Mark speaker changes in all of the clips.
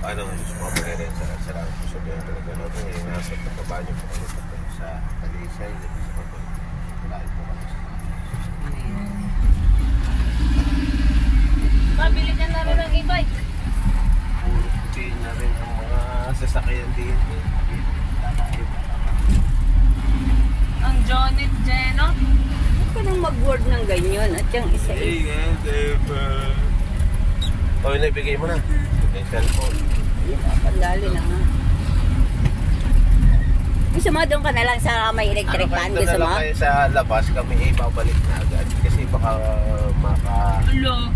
Speaker 1: ano, sumabay rin sa sarang puso ko yung pinagano'n. Nasa pagkabanyo po kami sa Talisay. Sa pagkabanyo po kami sa
Speaker 2: Mabili ka na rin ng e-bike.
Speaker 1: puro puti na rin ang mga sasakyan din.
Speaker 2: Ang Jonet Jeno.
Speaker 3: Huwag ka nang mag-word ng ganyan at yung isa
Speaker 1: O, naibigay mo na. Yung cellphone.
Speaker 3: Pandali na nga. Gusto mo doon ka na lang sa may electric fan?
Speaker 1: Ano,
Speaker 3: Gusto mo?
Speaker 1: kayo sa labas, kami babalik na agad. Kasi baka
Speaker 2: Ulo.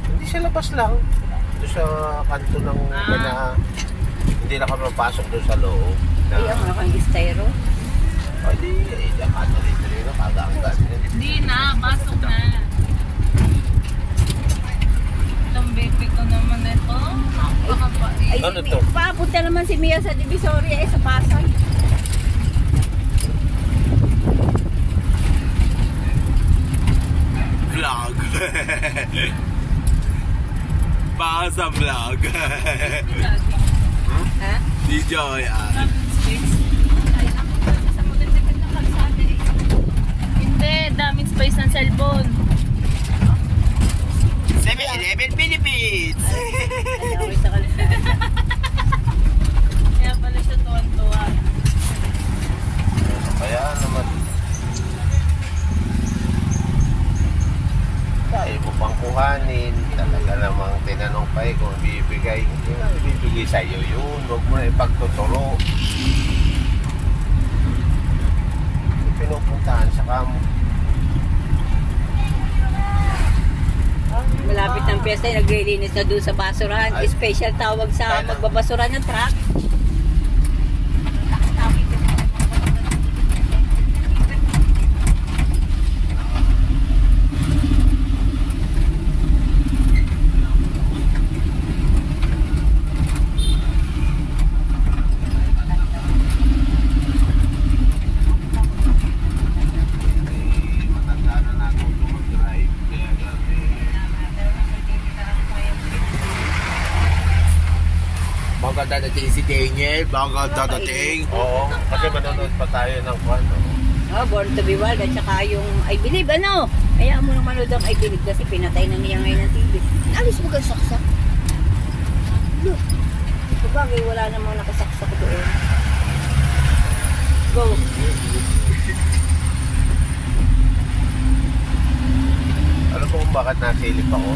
Speaker 1: Hindi sa labas lang. Doon sa kanto ng hindi na kami mapasok doon sa loob.
Speaker 3: Ay, ang mga kang styro.
Speaker 1: Ay, di. Dito na, kaga-anggan.
Speaker 2: Hindi na, pasok na. Itong baby ko naman ito.
Speaker 3: Ay,
Speaker 1: Ano to?
Speaker 3: papunta naman si Mia sa Divisoria sa Pasay.
Speaker 1: Vlog. Baka sa vlog.
Speaker 3: Ha?
Speaker 1: Di Joy.
Speaker 2: Hindi, daming space ng cellphone.
Speaker 1: 7-Eleven Philippines!
Speaker 3: Ano, sa kalsada.
Speaker 2: Kaya pala siya tuwan-tuwa.
Speaker 1: Kaya naman. Kaya mo pang kuhanin. Talaga namang tinanong pa kung bibigay. Hindi na bibigay sa'yo yun. Huwag mo na ipagtuturo. Pinupuntahan sa kamo.
Speaker 3: Malapit ng piyesta, naglilinis na doon sa basurahan.
Speaker 1: Ay.
Speaker 3: Special tawag sa
Speaker 1: Kaya na.
Speaker 3: magbabasura ng truck.
Speaker 1: Matanda na na ako mag-drive. Kaya gano'n.
Speaker 4: Maganda dating si Daniel, maganda dating.
Speaker 1: Oo, kasi manonood pa tayo ng ano.
Speaker 3: Born to be Wild at saka yung I Believe, ano? Kaya mo nang manood ang I Believe kasi pinatay na niya ngayon ng TV. Alis mo kang saksak. Look. Sabagay, wala namang nakasaksak doon. Go.
Speaker 1: Alam mo kung bakit nasilip ako?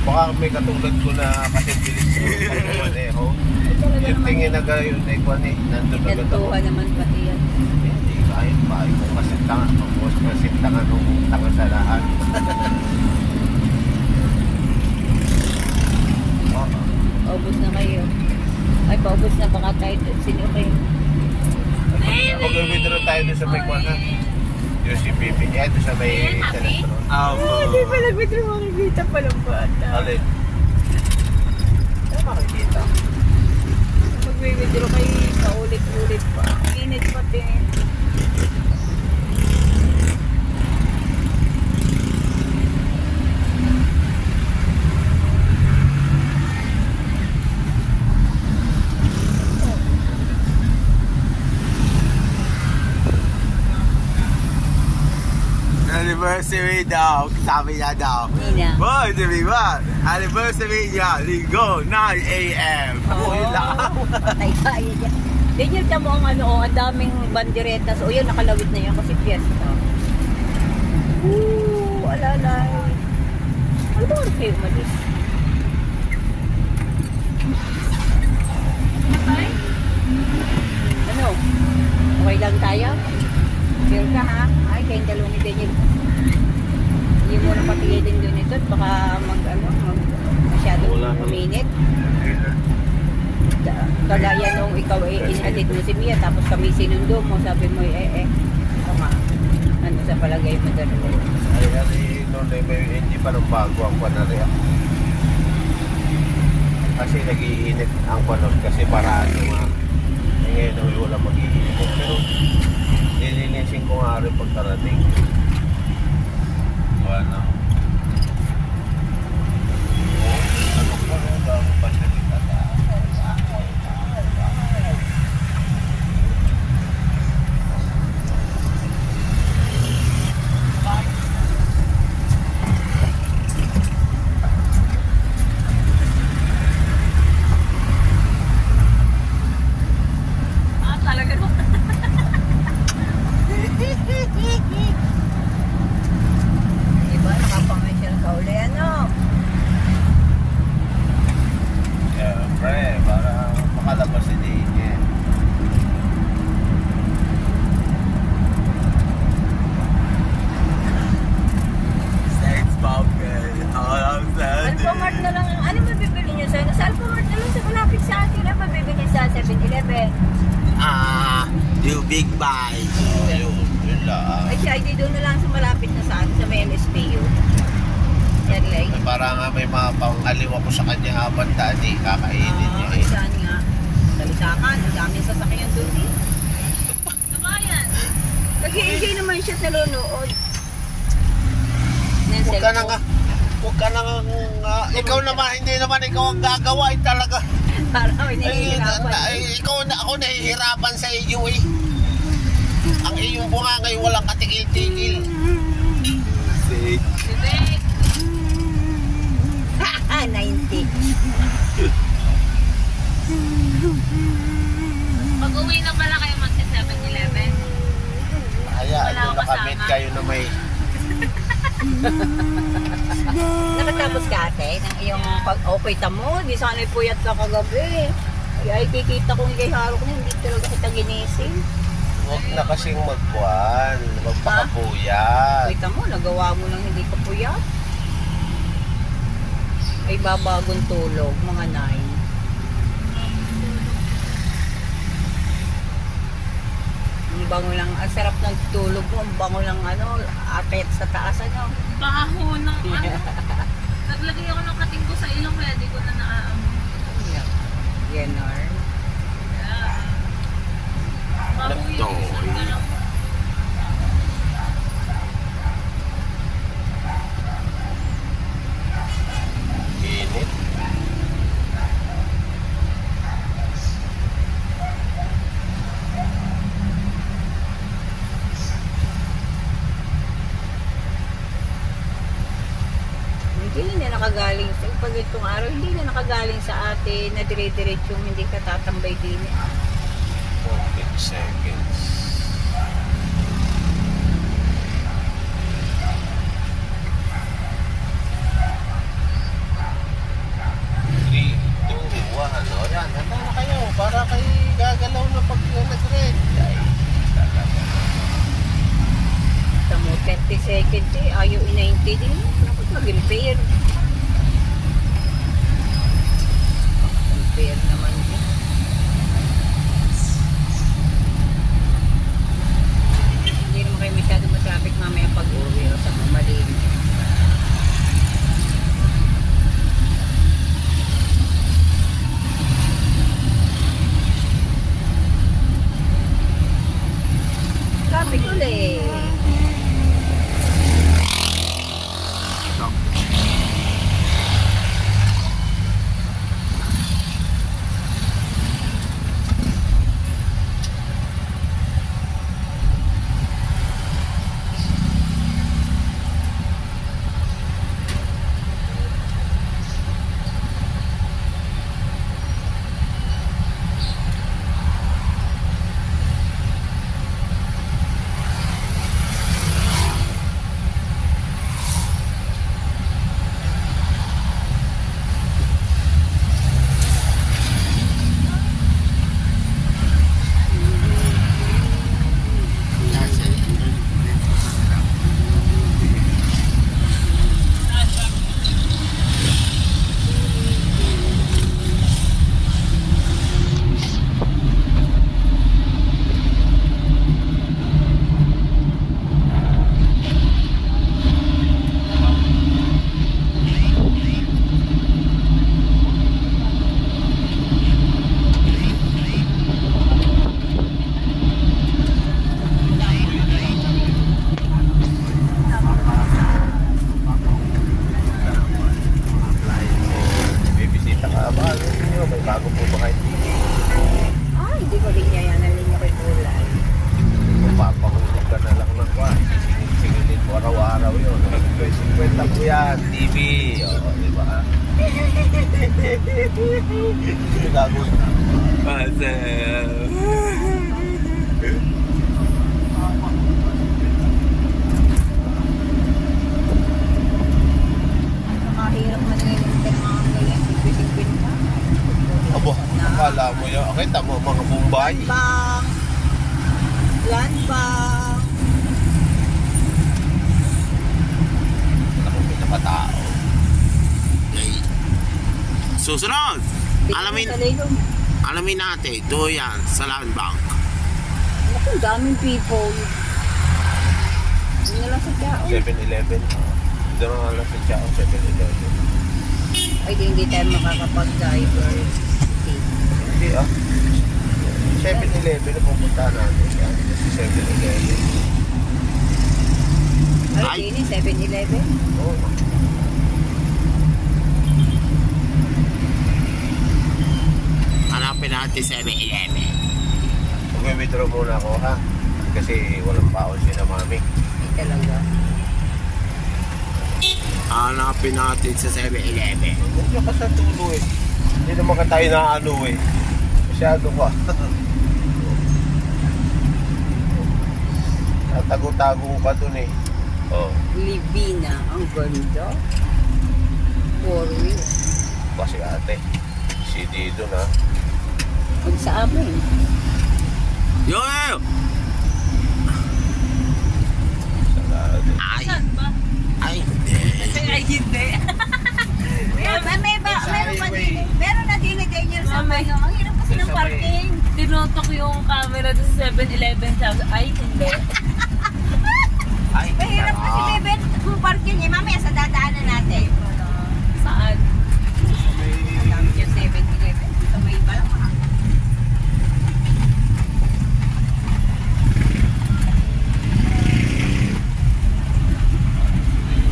Speaker 1: Baka may katulad ko na kasi bilis ko sa maneho. Yung tingin na gano'n na ikuan eh, nandun na gano'n ako.
Speaker 3: Gantuhan naman pati yan.
Speaker 1: Hindi, kahit pa, kung kasintangan, kung kasintangan nung tanga sa lahat.
Speaker 3: Paubos na kayo. Ay, paubos na baka tayo. Sino kayo?
Speaker 1: Mag-withdraw tayo doon sa may kuan ha. Yung si Bibi, doon sa may teletron.
Speaker 3: Hindi pa nag-withdraw, makikita pa lang bata.
Speaker 1: Alin? Saan makikita?
Speaker 3: Mag-withdraw kayo paulit-ulit pa. Init pati.
Speaker 4: Anniversary daw, sabi niya daw.
Speaker 3: Nina.
Speaker 4: Boy, sabi ba? Anniversary niya, linggo, 9 a.m.
Speaker 3: Oo, yun lang. Patay tayo dyan. Daniel, tamo ang ano, ang daming bandiretas. O yun, nakalawit na yan kasi fiesta. Alalay. Ano ba oras kayo umalis? Ano? Okay lang tayo? Sure ka ha? Ay, kayong dalawa ni Daniel. Hindi mo na patigilin doon ito. Baka masyadong
Speaker 1: Wala kang-
Speaker 3: uminit. Kagaya nung ikaw inhatid mo si Mia, tapos kami sinundo mo, sabi mo ito nga. Ano sa palagay mo doon?
Speaker 1: Ay, noon hindi pa nung bago ang panari ako. Kasi nag-iinit ang panon kasi parado nga. Ngayon wala mag-iinit. Pero nilinisin ko nga rin pagkarating. Wala. Ano ko, bago pa siya kita.
Speaker 4: Big bike.
Speaker 1: Oh, yun lang.
Speaker 3: Ay siya, hindi doon na lang sa malapit na saan, sa may MSPU. Yan like.
Speaker 1: Para nga may mga pangaliw ako sa kanya habang dati, kakainin niya
Speaker 3: Ay
Speaker 1: eh.
Speaker 3: saan nga. Talisakan, ang daming sasakyan doon eh.
Speaker 2: Sabayan.
Speaker 3: Kasi hindi naman siya nanonood.
Speaker 1: Huwag ka na nga. Huwag ka na nga. Ikaw naman, hindi naman ikaw ang gagawa. Talaga.
Speaker 3: Parang may nahihirapan.
Speaker 1: Ikaw na ako nahihirapan sa iyo eh. Ang iyong bunga ngayon walang katigil-tigil.
Speaker 4: Sick.
Speaker 2: Bibig.
Speaker 3: 90.
Speaker 2: Pag-uwi na pala kayo magsi-7-Eleven.
Speaker 1: Hayaan
Speaker 2: Wala
Speaker 1: nyo
Speaker 2: akong
Speaker 1: nakamit
Speaker 2: kasama.
Speaker 1: kayo na may...
Speaker 3: Nakatapos ka ate ng iyong pag-okay tamo. Di sana puyat ka kagabi. Ay kikita kong kay Haro ko hindi talaga kita ginising.
Speaker 1: Huwag na kasing magkuhan. Magpakapuyat.
Speaker 3: Kita mo, nagawa mo nang hindi ka puyat. Ay babagong tulog, mga 9. Ang bango lang, ang sarap ng tulog mo, ang bango lang atet sa taas
Speaker 2: Baho ng ano. Naglagay ako ng kating ko sa ilong kaya di ko na naaamoy.
Speaker 3: Yenar.
Speaker 2: Yeah. Baho yun.
Speaker 1: Nagtoy.
Speaker 2: Isang lang.
Speaker 1: Init.
Speaker 3: Hindi na nakagaling sa pag itong araw, hindi na nakagaling sa atin na dire-diretsong hindi ka tatambay din.
Speaker 1: 14 seconds. Three, two, one. O yan, handa na kayo para kay gagalaw na pag nag-red. Ay, talaga.
Speaker 3: Tamo 30 seconds ayaw i-90 din. Dapat mag-repair. Repair naman eh. Hindi naman kayo masyado matraffic mamaya pag-uwi o sa mamaling. Traffic ulit.
Speaker 1: May bisita ka ba? May bago po ba kayo TV?
Speaker 3: Ay, hindi ko rin niya yan. Nalin niya kay Kulay.
Speaker 1: Magpapahulog ka na lang ng kwan. Singilin mo araw-araw yun. 50 po yan, TV. Oo, di ba? Ano gagawin?
Speaker 3: Nakahirap man ngayon yung mga ganyan. 50-50 pa.
Speaker 1: Abo, akala mo yun. Okay, tamo mga Bombay.
Speaker 3: Bang! Land bang!
Speaker 1: Ako, may napatao.
Speaker 4: Susunod!
Speaker 3: Sa
Speaker 4: Alamin
Speaker 3: Laylong.
Speaker 4: natin, ito yan, sa land bank.
Speaker 3: Naku, Ang daming people. Doon na lang sa Chao.
Speaker 1: 7-Eleven. Doon na lang sa Chao, 7-Eleven.
Speaker 3: Ay, hindi tayo makakapag-driver.
Speaker 1: Hindi 7-Eleven na pupunta natin. Yan, kasi 7-Eleven.
Speaker 3: Ay, hindi 7-Eleven.
Speaker 1: Oo.
Speaker 4: Hanapin natin 7-Eleven.
Speaker 1: Mag-withdraw muna ako ha. Kasi walang baon si na mami.
Speaker 3: Hindi talaga.
Speaker 4: Hanapin natin sa 7-Eleven.
Speaker 1: Huwag niyo ka sa tulo eh. Hindi naman ka tayo na ano eh. Masyado ka. Tago-tago ka dun eh. Oh,
Speaker 3: Livina. Ang ganda. 4-wheel.
Speaker 1: kasi ate. Si Dido na.
Speaker 3: Huwag sa amin.
Speaker 4: Yo!
Speaker 1: Sarado.
Speaker 4: Ay!
Speaker 2: Saan ba?
Speaker 4: Ay, hindi.
Speaker 2: Ay, hindi.
Speaker 3: Meron na din ni Daniel sa
Speaker 2: Mami.
Speaker 3: ano. Ang hirap kasi ng
Speaker 1: Sa may-
Speaker 3: parking.
Speaker 2: Tinutok yung camera doon sa 7-Eleven. Sabi, ay, hindi.
Speaker 4: Ay,
Speaker 3: Mahirap kasi bebet kung parking eh. Mamaya sa dadaanan natin.
Speaker 2: Saan?
Speaker 3: Ang dami yung 7-Eleven. Sa may iba lang.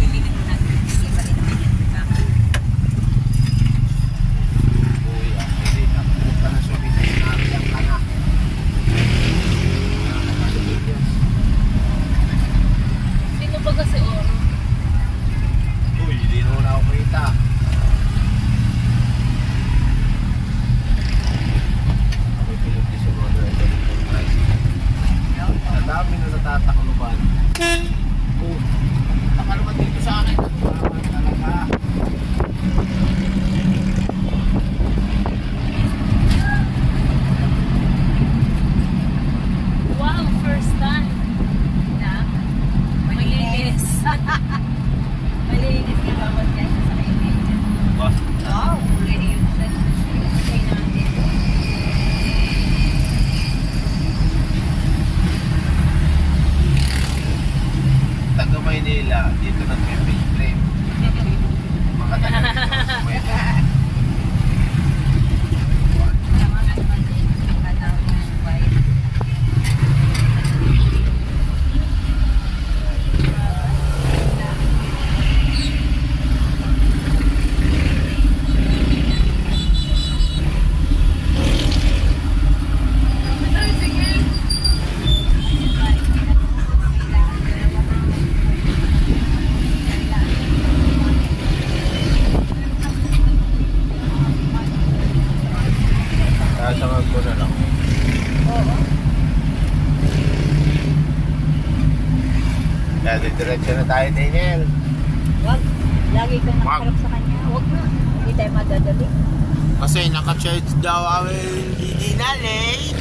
Speaker 3: Bibili mo natin. Hindi pa rin naman yan.
Speaker 1: Kuya, hindi na. Punta na sumitas na lang ka na.
Speaker 2: Sino ba kasi Oro?
Speaker 1: Uy, hindi naman ako kita. Ako pilot din sa mga driver ng tricycle. Ang dami na natatakluban. Oh, taka naman dito sa akin. Tama talaga.
Speaker 2: Wow, first time.
Speaker 3: Na?
Speaker 2: Malinis.
Speaker 3: Malinis ka bawat kasi sa kaibigan.
Speaker 1: Ba?
Speaker 3: Oo, kulay yun. Kulay natin.
Speaker 1: Taga Maynila, dito nag-film. Makatagal dito sa Maynila. Sasangag ko na lang.
Speaker 3: Oo.
Speaker 1: Kaya diretso na tayo, Daniel.
Speaker 3: Wag. Lagi kang nakaharap sa kanya. Wag na. Hindi tayo madadali.
Speaker 4: Kasi naka-church daw kami, hindi na late.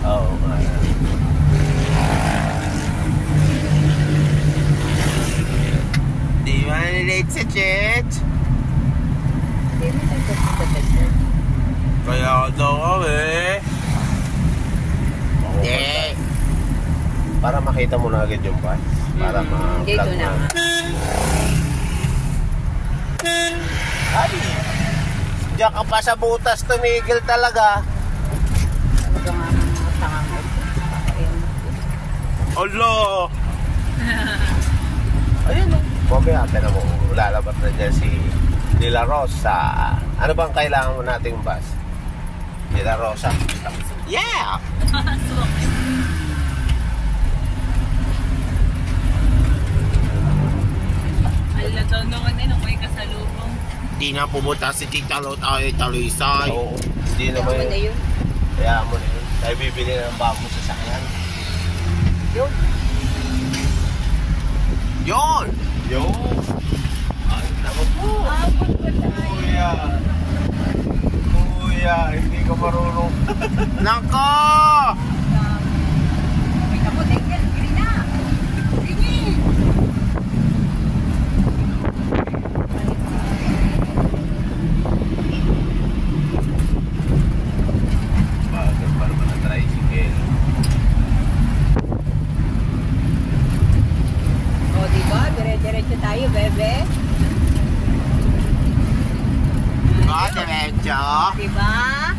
Speaker 1: Oo, nga.
Speaker 4: Di ba na late sa church?
Speaker 3: Hindi mo tayo pupunta.
Speaker 4: Kaya daw kami. Hindi.
Speaker 1: Para makita mo na agad yung bus. Para ma-vlog
Speaker 3: Dito na nga.
Speaker 1: Ay! Diyan ka pa sa butas tumigil talaga.
Speaker 3: Talaga nga mga tanga mo. Ayun.
Speaker 4: Olo!
Speaker 1: Ayun o. Mamaya, na mo. Lalabas na dyan si De La Rosa. Ano bang kailangan mo nating bus? De La Rosa.
Speaker 4: Yeah!
Speaker 2: Ala daw naman eh, may kasalubong.
Speaker 4: Di na pumunta si Tita Lot ay Talisay.
Speaker 1: Oo. Hindi
Speaker 3: Kaya
Speaker 1: naman
Speaker 3: mo na
Speaker 1: yun.
Speaker 3: yun.
Speaker 1: Kaya mo na yun. Tayo bibili ng bagong sasakyan.
Speaker 3: Yun.
Speaker 4: Yun!
Speaker 1: Yo! Ay, naku po.
Speaker 3: Abot pa tayo.
Speaker 1: Kuya. Kuya, hindi ka marunong.
Speaker 4: Nako!
Speaker 3: May kapo, Daniel. Bili na. Bili.
Speaker 1: Bakit pa naman
Speaker 4: video.
Speaker 3: Diba?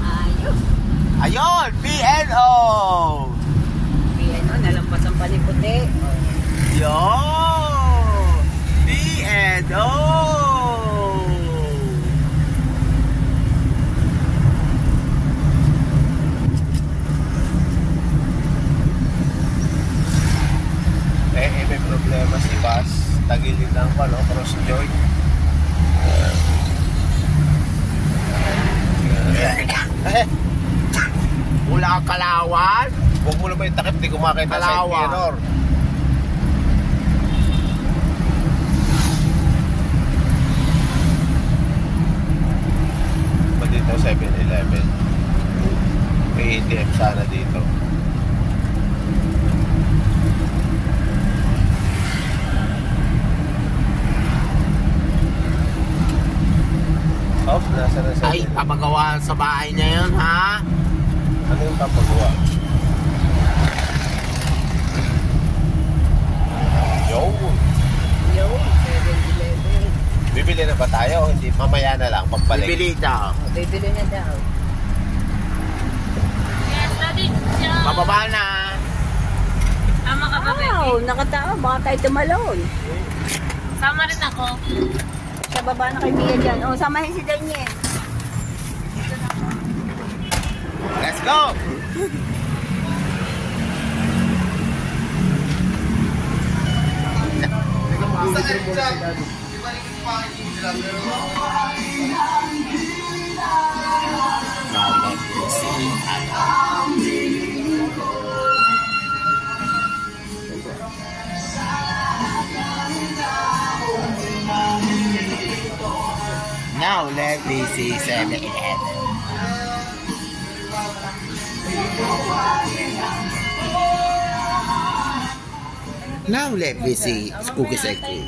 Speaker 3: Ayos.
Speaker 4: Ayun, PNO.
Speaker 3: Ayan o, nalampasan pa ni puti.
Speaker 4: Yo! PNO.
Speaker 1: May problema si Bas. Tagilid lang pa, no? Cross joint.
Speaker 4: Wala kang kalawan.
Speaker 1: Huwag mo naman yung takip, di kumakita sa
Speaker 4: Kalawa.
Speaker 1: mirror. Ba dito 7-Eleven? May ATM sana dito. Oh, nasa na sa
Speaker 4: Ay, papagawa sa bahay niya yun, ha?
Speaker 1: Ano yung papagawa? Yo!
Speaker 3: Yo, 7-Eleven.
Speaker 1: Bibili na ba tayo? Hindi, mamaya na lang pagbalik.
Speaker 4: Bibili daw.
Speaker 3: Bibili na daw.
Speaker 2: Yes, Daddy. Diyan.
Speaker 4: Bababa na.
Speaker 2: Tama ka ba, Becky?
Speaker 3: Wow, nakatao. Baka tayo tumalon.
Speaker 2: Sama rin ako.
Speaker 3: Sa baba na kay Mia dyan. O, samahin si Daniel.
Speaker 4: Let's go! Now let me see. Now let me see 7-Eleven. Now let me see cookies and cream.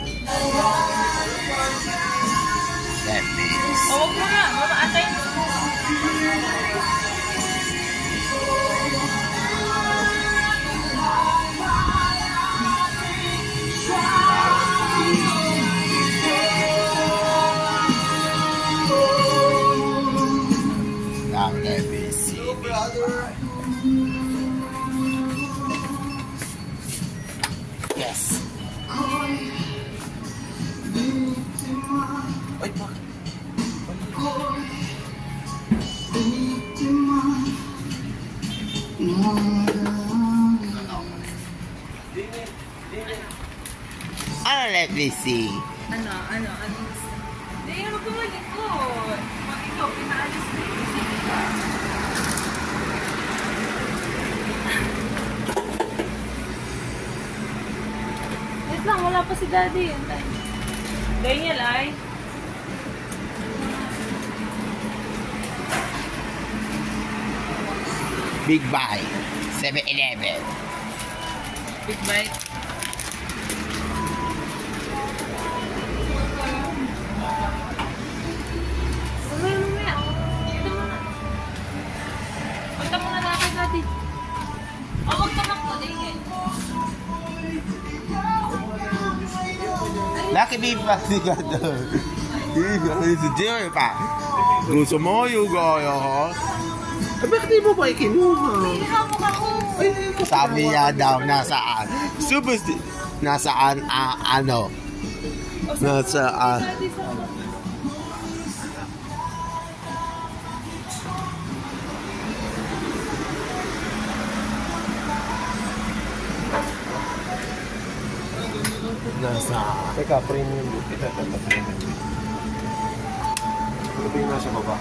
Speaker 4: Let me see.
Speaker 2: O, huwag mo nga. Mamaatay.
Speaker 4: Now let me see. Yes. Ay, bakit? Ano let me see?
Speaker 2: Ano? Hindi, huwag ko malikot. Pag ikaw, pinaalis na yung wait lang, wala pa si Daddy. Daniel, ay.
Speaker 4: Big Buy. 7-Eleven.
Speaker 2: Big bite. Mamaya. Dito muna. Punta muna na kay Daddy. O, huwag ka na po, Daniel.
Speaker 4: Laki di pa si Gado. Si Jerry pa. Gusto mo yung gaya, ha?
Speaker 1: Eh, bakit di mo ba ikinuha?
Speaker 2: Ihamok ako.
Speaker 4: Sabi niya daw nasaan. Nasaan, ano? Nasaan.
Speaker 2: Daddy, sama.
Speaker 4: Nasaan.
Speaker 1: Teka, premium. Ito, premium. Ano ba yung nasa baba?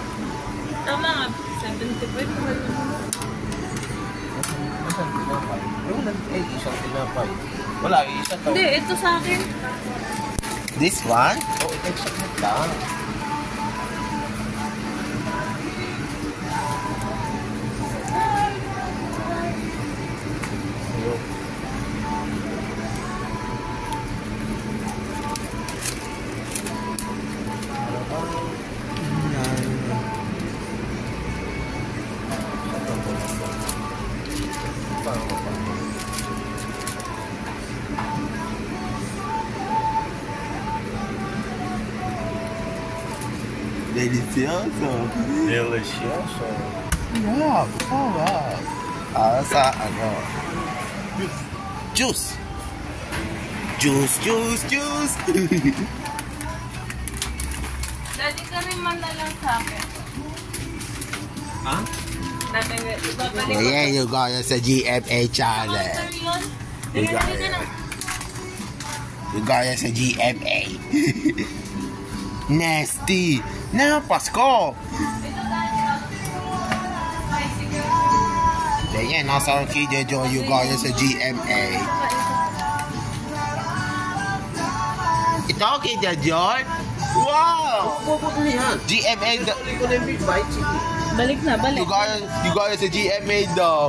Speaker 2: Tama nga. 75.
Speaker 1: Isang tinapay. Isang tinapay. Wala, isa to.
Speaker 2: Hindi, ito sa akin.
Speaker 4: This one?
Speaker 1: Oh, ito isang lang.
Speaker 4: Delicioso.
Speaker 1: Delicioso.
Speaker 4: Yeah, sarap. Sa ano? Juice. Juice.
Speaker 2: Daddy ka rin man na lang sa akin.
Speaker 1: Ha?
Speaker 2: Dati, ibabalik ko.
Speaker 4: Yeah, you got sa GMA channel.
Speaker 2: Sir yun?
Speaker 4: You got
Speaker 2: Dali ka na.
Speaker 4: You got sa GMA. Nasty. Na, Pasko.
Speaker 2: Ito dahil ka. Spicy girl.
Speaker 4: Ayan, nasa ang KJ Joy, you got sa GMA. Ito, KJ Joy? Wow!
Speaker 1: Bubog na yan.
Speaker 4: GMA,
Speaker 1: Uli ko na yung big bite. Sige.
Speaker 2: Balik na, balik.
Speaker 4: you got sa GMA daw.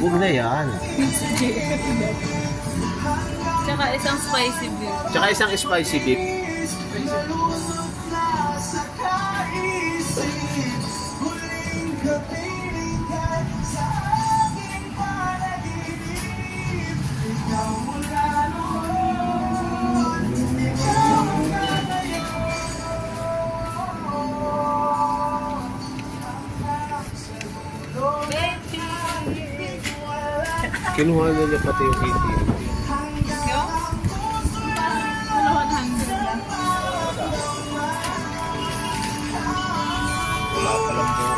Speaker 1: Huwag na yan.
Speaker 2: Tsaka isang spicy beef.
Speaker 1: Tsaka isang spicy beef. Kinuha na niya pati yung ATM.
Speaker 2: Yung? Ano, 100 lang.
Speaker 1: Wala palang buo.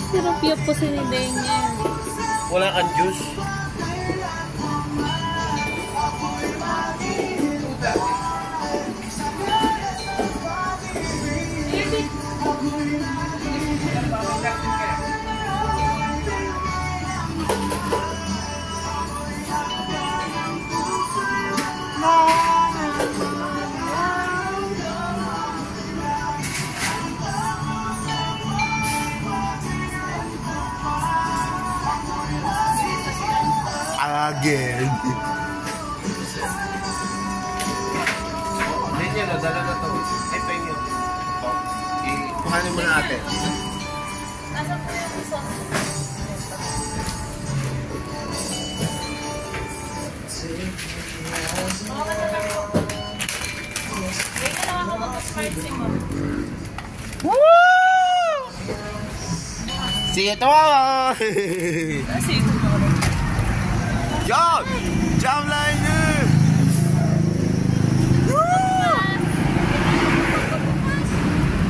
Speaker 2: Sirap-yap po siniday niya.
Speaker 1: Wala kang juice.
Speaker 4: Again.
Speaker 1: Hindi niya, nadala na to. Ay, pa yun. Kuhanin mo na natin.
Speaker 2: Nasa po yung isa. Ganyan lang ako mag-spicy mo.
Speaker 4: Woo! See you tomorrow.
Speaker 2: Kasi
Speaker 4: Jump! Jump line!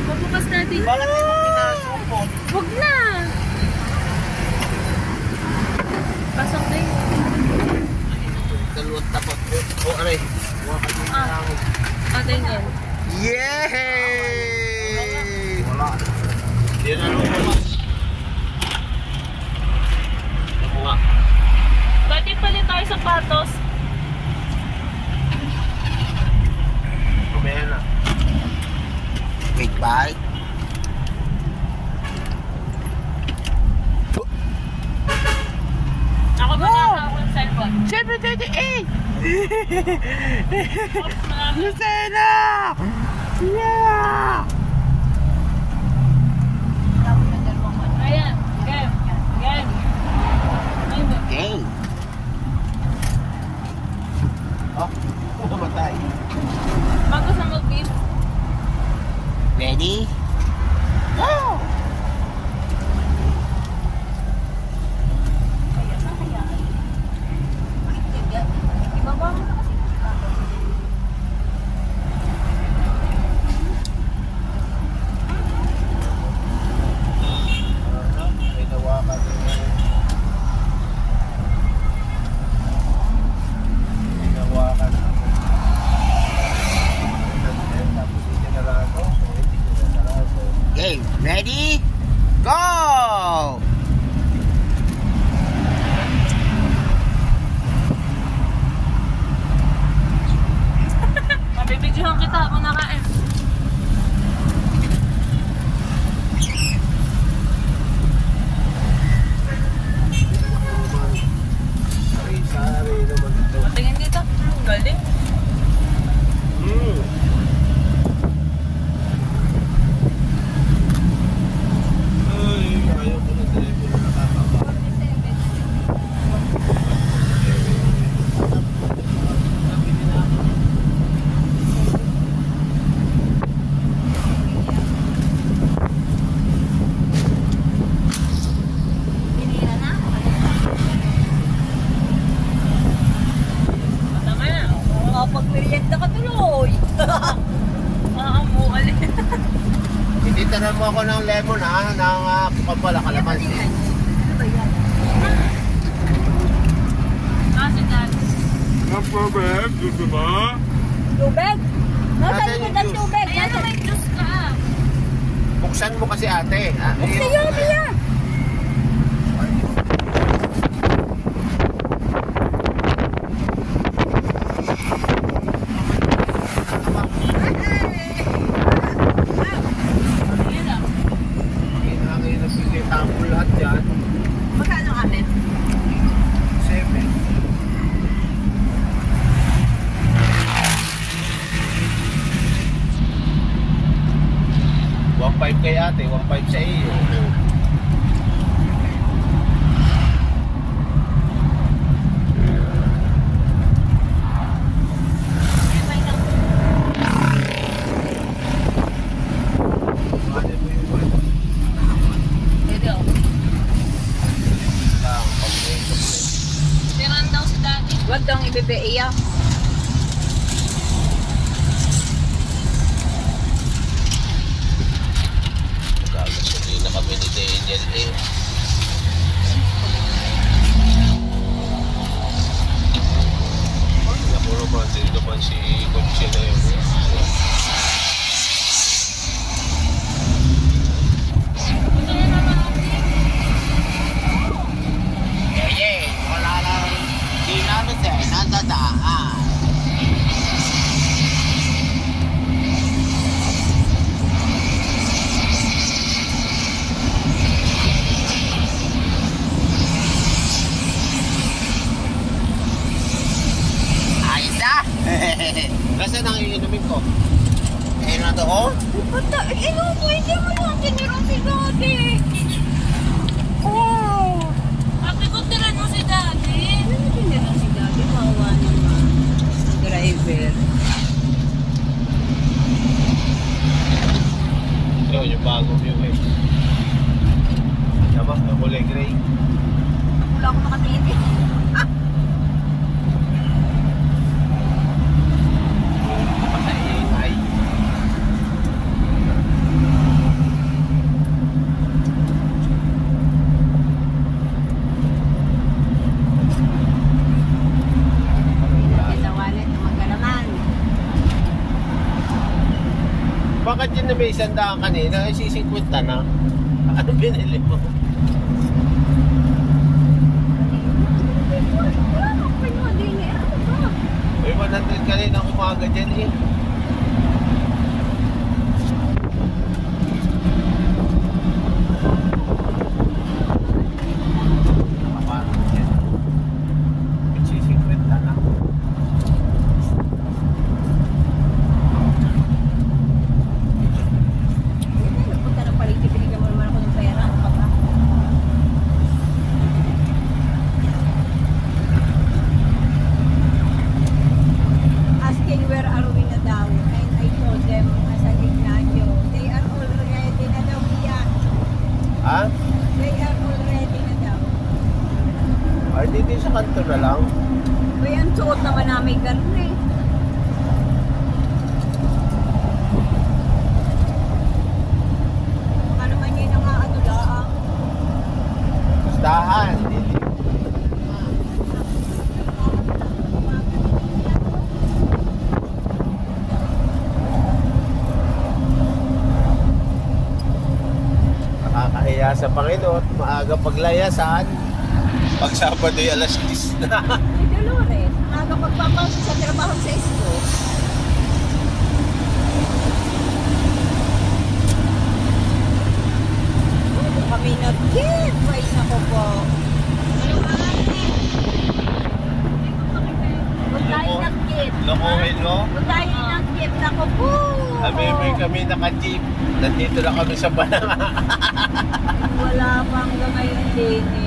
Speaker 2: magbukas natin.
Speaker 1: Bakit mo pinasupot?
Speaker 2: Huwag na! Pasok na yun.
Speaker 1: Dalawang tapot. O, aray. Mga
Speaker 2: Ah, patayin yan.
Speaker 4: Yay!
Speaker 1: Wala. Hindi na nung bukas. Ako nga.
Speaker 2: Dati palit tayo sapatos.
Speaker 1: Kumaya na.
Speaker 4: Big bite.
Speaker 2: Ako ba na ako ng cellphone?
Speaker 4: 7:38!
Speaker 2: Oops, marami.
Speaker 4: Lucena! Yeah!
Speaker 2: Ayan. Game. Game. Ayun.
Speaker 4: Okay.
Speaker 1: Oh, namatay.
Speaker 2: Bago sa mag-beef.
Speaker 4: Ready? Go!
Speaker 3: Ibaba mo na kasi. Makapag-merienda ka tuloy.
Speaker 2: Makamual.
Speaker 1: Ititanan mo ako ng lemon ha, ng kapala kalamansi.
Speaker 3: Ano ba yan?
Speaker 2: Kasi dad.
Speaker 4: Napabeb, gusto mo?
Speaker 3: Tubig? Nasaan
Speaker 1: Nasaan
Speaker 3: yung
Speaker 1: yung
Speaker 3: ng
Speaker 1: juice?
Speaker 3: tubig?
Speaker 2: Kaya na may juice ka.
Speaker 1: Buksan mo kasi ate.
Speaker 3: Buksan yun, Mia.
Speaker 2: Ayun lang.
Speaker 1: Hinangin na pili tapo lahat yan.
Speaker 3: Magkano atin?
Speaker 1: 7. $1.5 kay ate, 1.5 sa iyo.
Speaker 2: Pwede ako. Tiran daw si daddy.
Speaker 3: Huwag daw ibibeiya.
Speaker 1: Gagasolina kami ni Daniel eh. Naku romantic naman si Conchi na yun. Wala lang. Di namin eh, nadadaan. Ayos na! Nasaan ang iinumin ko? Ayun na doon?
Speaker 3: Bata, pwede mo lang tinirang si Daddy. Oh!
Speaker 2: Ate ko tiran mo si daddy.
Speaker 3: Ano tinirang si Daddy? Maawa naman. Ang driver.
Speaker 1: Yun, yung bagong view eh. Tama, yung kulay gray.
Speaker 3: Wala akong nakatingin.
Speaker 1: Patay.
Speaker 3: Pinatawanan ng magalaman.
Speaker 1: Bakit yun na may 100 kanina? Ay, sisikwenta na. Ano binili mo? May 100 kanina umaga dyan eh. Nakaparang yan. Sisikwenta na.
Speaker 3: Punta ng paliti, binigyan mo naman ako ng pera. Ano ka ba? Asking where are we na daw. And I told them, San Ignacio, they are already na daw yan.
Speaker 1: Ha?
Speaker 3: They are already na daw.
Speaker 1: Ay, dito sa kanto na lang.
Speaker 3: May ang suot naman namin ganun eh. Baka naman yun ang ano laang.
Speaker 1: Gustahan. Nakakahiya sa Panginoon. Maaga paglayasan. Pag Sabado ay alas 10 na.
Speaker 3: Ay, Dolores, aga pagpapasok sa trabaho sa isko. Kami nag-get. Ay, nako po. Kung tayo nag-get.
Speaker 1: Lokohin mo.
Speaker 3: Kung tayo nag-get, nako po.
Speaker 1: Kami naka-jeep. Nandito na kami sa Bananga.
Speaker 3: Wala pa hanggang ngayon din eh.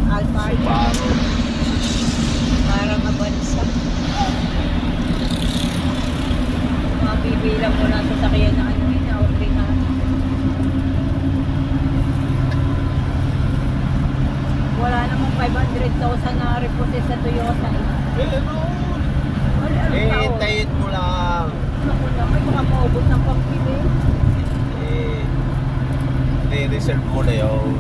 Speaker 3: Alpha.
Speaker 1: Subaru.
Speaker 3: Parang abansa. Mabibilang mo na sa sakyan na ano yun, na-order na.
Speaker 1: i-reserve mo na yun.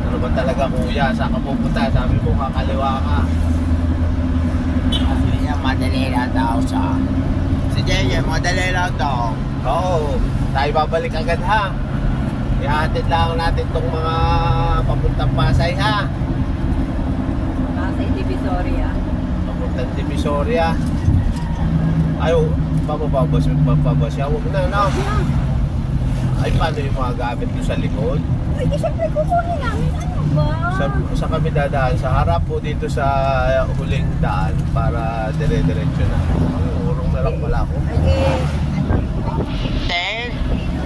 Speaker 1: Ano ba talaga kuya? Saan ka pupunta? Sabi mo kakaliwa ka.
Speaker 4: Sabi niya, madali lang daw siya. Si JJ, madali lang daw.
Speaker 1: Oo, tayo babalik agad ha. Ihatid lang natin tong mga papuntang Pasay ha.
Speaker 3: Pasay Divisoria.
Speaker 1: Papuntang Divisoria. Ayaw, papababas siya. Huwag na, no? Ay, paano yung mga gamit ko sa likod?
Speaker 3: Ay, di siyempre kukunin namin. Ano ba?
Speaker 1: Sa kami dadaan, sa harap po dito sa huling daan para dire-diretso na. Ang urong na lang pala ako.
Speaker 3: Okay.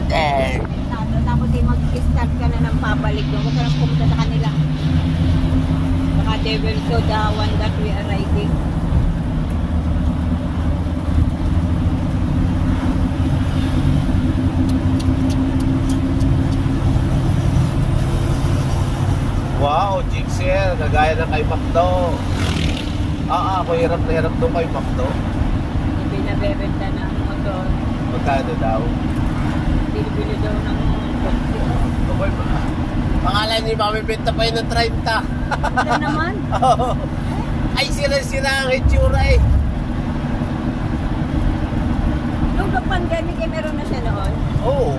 Speaker 4: Ten.
Speaker 3: Tapos mag-start ka na ng papalik doon. Huwag ka lang pumunta sa kanila. Baka they will show the one that we are riding.
Speaker 1: Wow, Jixel, kagaya na kay Macdo. Ako hirap na hirap doon kay Macdo.
Speaker 3: Pinabebenta ng motor.
Speaker 1: Magkano daw?
Speaker 3: Bili-bili daw ng motor.
Speaker 1: Okay, pangalan niyo mamibenta pa yun ng 30.
Speaker 3: Ano naman?
Speaker 1: Ay, sira-sira ang itsura eh.
Speaker 3: Nung pandemic eh, meron na siya noon.
Speaker 1: Oo.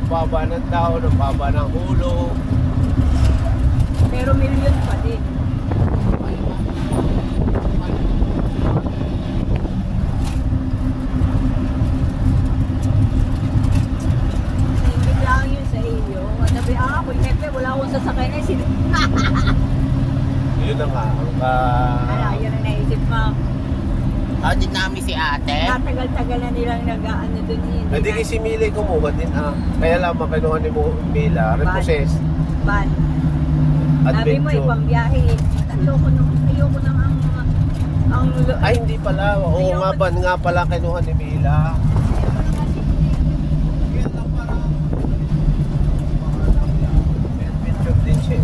Speaker 1: Baba ng tao, baba ng ulo.
Speaker 3: Pero milyon pa din. Hindi lang yun sa iyo. Sabi, ako, hepe, wala akong sasakay na sila.
Speaker 1: Yun na nga.
Speaker 3: Yun ang naisip mo.
Speaker 4: Audit namin si ate.
Speaker 3: Tagal-tagal na nilang nag-ano dun yun.
Speaker 1: Hindi kasi si Mila kumuha din Kaya lang makinuha ni Mila, repossess.
Speaker 3: Ban. Sabi mo,
Speaker 1: Adventure.
Speaker 3: ibang biyahe. Ayoko nang ang lulo.
Speaker 1: Ay, hindi pala. Oo nga ba, nga pala kinuha ni Mila. Adventure din siya.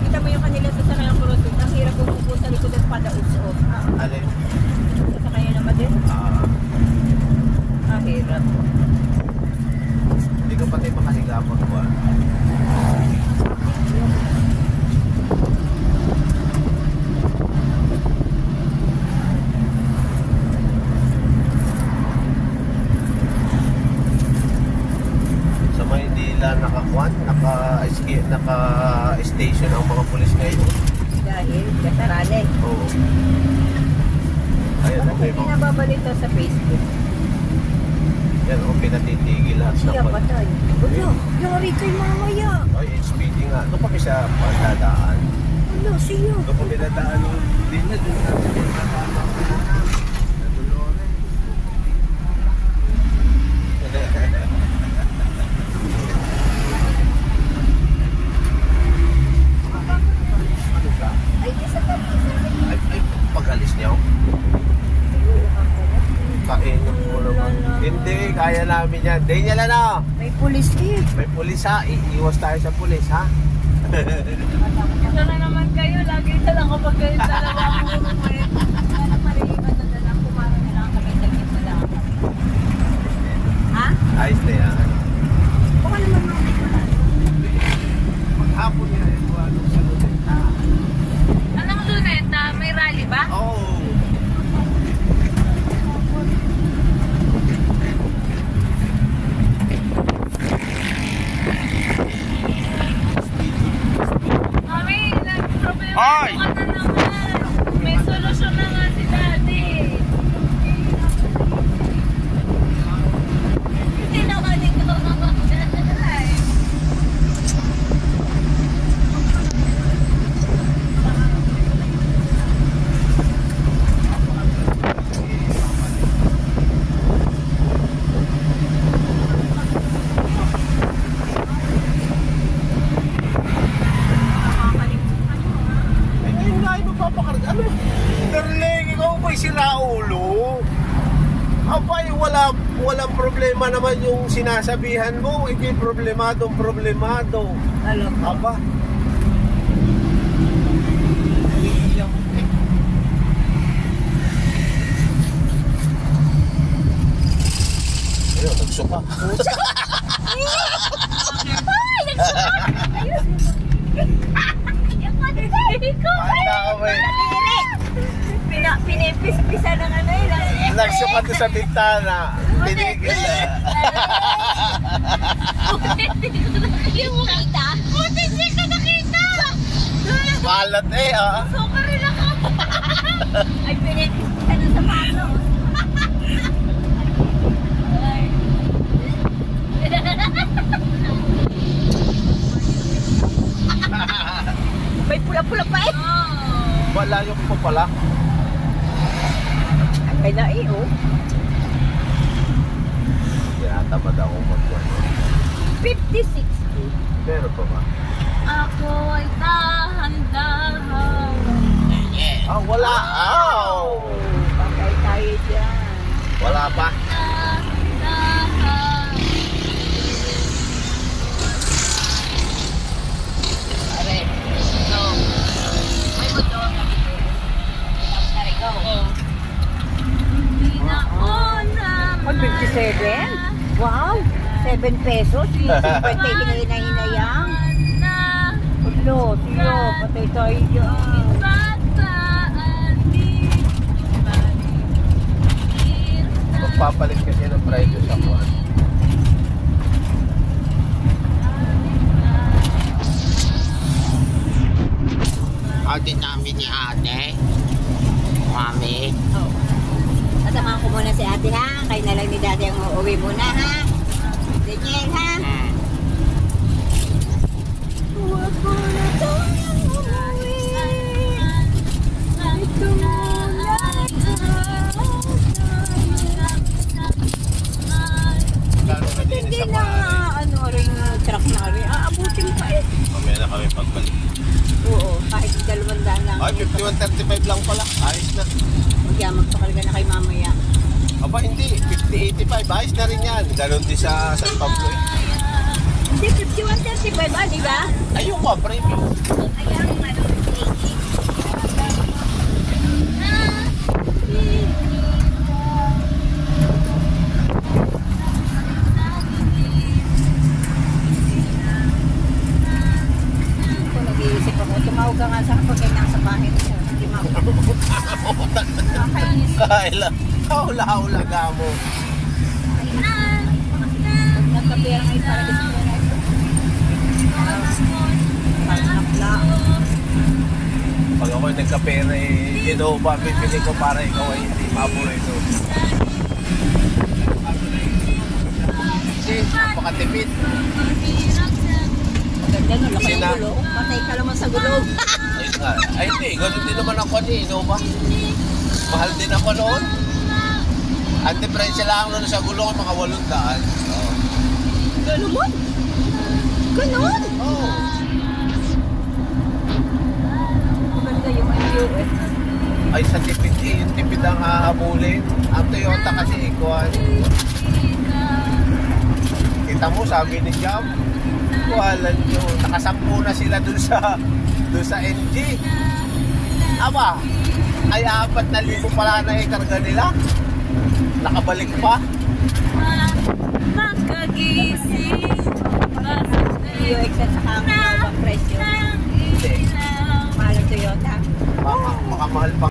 Speaker 3: Kita mo yung kanila sa Sarayang Crossing. Ang hirap umupo sa likod at padaus-off.
Speaker 1: Alin?
Speaker 3: Sasakyan naman din. Hirap.
Speaker 1: Hindi ko pati makahiga pag buwan. Sa Maynila naka-station ang mga pulis ngayon.
Speaker 3: Dahil kasarali.
Speaker 1: Oo. Ayun,
Speaker 3: Bakit
Speaker 1: okay
Speaker 3: hindi
Speaker 1: mo.
Speaker 3: nababalita sa Facebook?
Speaker 1: Yan, pinatitigil lahat
Speaker 3: Siya
Speaker 1: ng
Speaker 3: patay. Ulo, yari kay mamaya.
Speaker 1: Ay, speeding nga. Doon kami sa pagdadaan.
Speaker 3: Ulo, siya.
Speaker 1: Doon kami dadaan. Din na doon na dadaan.
Speaker 3: Ay, isa pa.
Speaker 1: Ay, pag-alis niyo. Kainom mo naman. Hindi, kaya namin yan. Hindi niya lang na.
Speaker 3: May pulis eh.
Speaker 1: May pulis ha. Iiwas tayo sa pulis ha.
Speaker 2: Ito na naman kayo. Lagi na lang kapag kayo dalawa ang umuwi.
Speaker 3: Ano maliiwan na dalang kumarang na lang kami sa gitna lang. Ha?
Speaker 1: Ayos na yan.
Speaker 3: Baka naman mga
Speaker 1: Maghapon yan. Anong sa luneta?
Speaker 2: Anong luneta? May rally ba?
Speaker 1: Oo.
Speaker 2: Mami, nag-problema
Speaker 4: Hoy!
Speaker 2: ka na naman. May solusyon na nga si Daddy. Hindi na ka din kakakakakakakakakay.
Speaker 1: yung sinasabihan mo, ikay problemado.
Speaker 3: Alam mo.
Speaker 1: Aba. Ayun, nagsuka. Handa ka ba eh?
Speaker 3: Pinipis-pisa ng ano yun.
Speaker 1: Nagsuka doon sa bintana. Tinigil na.
Speaker 3: Hindi mo kita? Buti hindi ka nakita!
Speaker 1: Malat eh ah.
Speaker 3: Suka rin ako. Ay, pinipis-pisa ng sapatos. May pula-pula pa eh.
Speaker 1: Malayo ko pala.
Speaker 3: Ay na eh, oh.
Speaker 1: Tinatamad ako mag-1.
Speaker 3: 56.
Speaker 1: Meron pa ba?
Speaker 2: Ako ay dahan-dahan.
Speaker 1: Ah, wala. Ow!
Speaker 3: Patay tayo dyan.
Speaker 1: Wala pa.
Speaker 2: Dahan-dahan.
Speaker 3: Pare. No. May buto. Pare, go.
Speaker 2: Hindi na una.
Speaker 3: Oh, 57? Wow! 7 pesos. 50 hinahinayang. Ulo, tiyo, patay tayo dyan.
Speaker 1: Magpapalit kasi ng price sa kuwan. Ate namin ni ate. Mami.
Speaker 3: Oh. Kasamahan ko muna si ate ha. Kayo na lang ni daddy ang uuwi muna ha. Daniel ha. Huwag mo na tayong umuwi. Ito muna hindi na ano rin truck na rin. Aabutin pa eh.
Speaker 1: Mamaya na kami pagbalik.
Speaker 3: Oo, kahit 200 lang.
Speaker 1: Ay, 51.35 lang pala. Ayos na.
Speaker 3: Magyamag pa talaga na kay mamaya.
Speaker 1: Aba, hindi. 50.85. Ayos na rin yan. Ganon din sa San Pablo eh.
Speaker 3: Hindi, 51.35 ba, di ba?
Speaker 1: Ayun ko, premium.
Speaker 3: Ayan, ano, 80. Kung nag-iisip ako, tumawag ka nga sa akin pag ganyan sa bahay niya. Hindi makakainis.
Speaker 1: Kaila. Hawla-hawla ka mo.
Speaker 3: Pag nagkapira ngayon para gusto mo na ito. Parang nakla.
Speaker 1: Pag ako'y nagkapera eh, Genova, pipili ko para ikaw ay hindi maborito. Kasi, napakatipid.
Speaker 3: Maganda no, laki ng
Speaker 1: Sina?
Speaker 3: gulong. Patay ka naman sa gulong.
Speaker 1: Ayun nga. Ay hindi, ganun din naman ako ni Innova. Mahal din ako noon. Ang diferensya lang noon sa gulong ay mga 800. Oh.
Speaker 3: Ganun mo? Ganun?
Speaker 1: Oh.
Speaker 3: Maganda yung IUS.
Speaker 1: Ay sa tipid eh, yung tipid ang hahabulin. Ang Toyota kasi ikuan. Kita mo, sabi ni Jam, walan nyo, nakasampu na sila dun sa NG. Aba, ay 4,000 pala na ikarga nila. Nakabalik pa.
Speaker 2: Makagising.
Speaker 3: IUX at saka ang mga presyo.
Speaker 1: Hindi.
Speaker 3: Mahal ang Toyota.
Speaker 1: Baka mahal pa.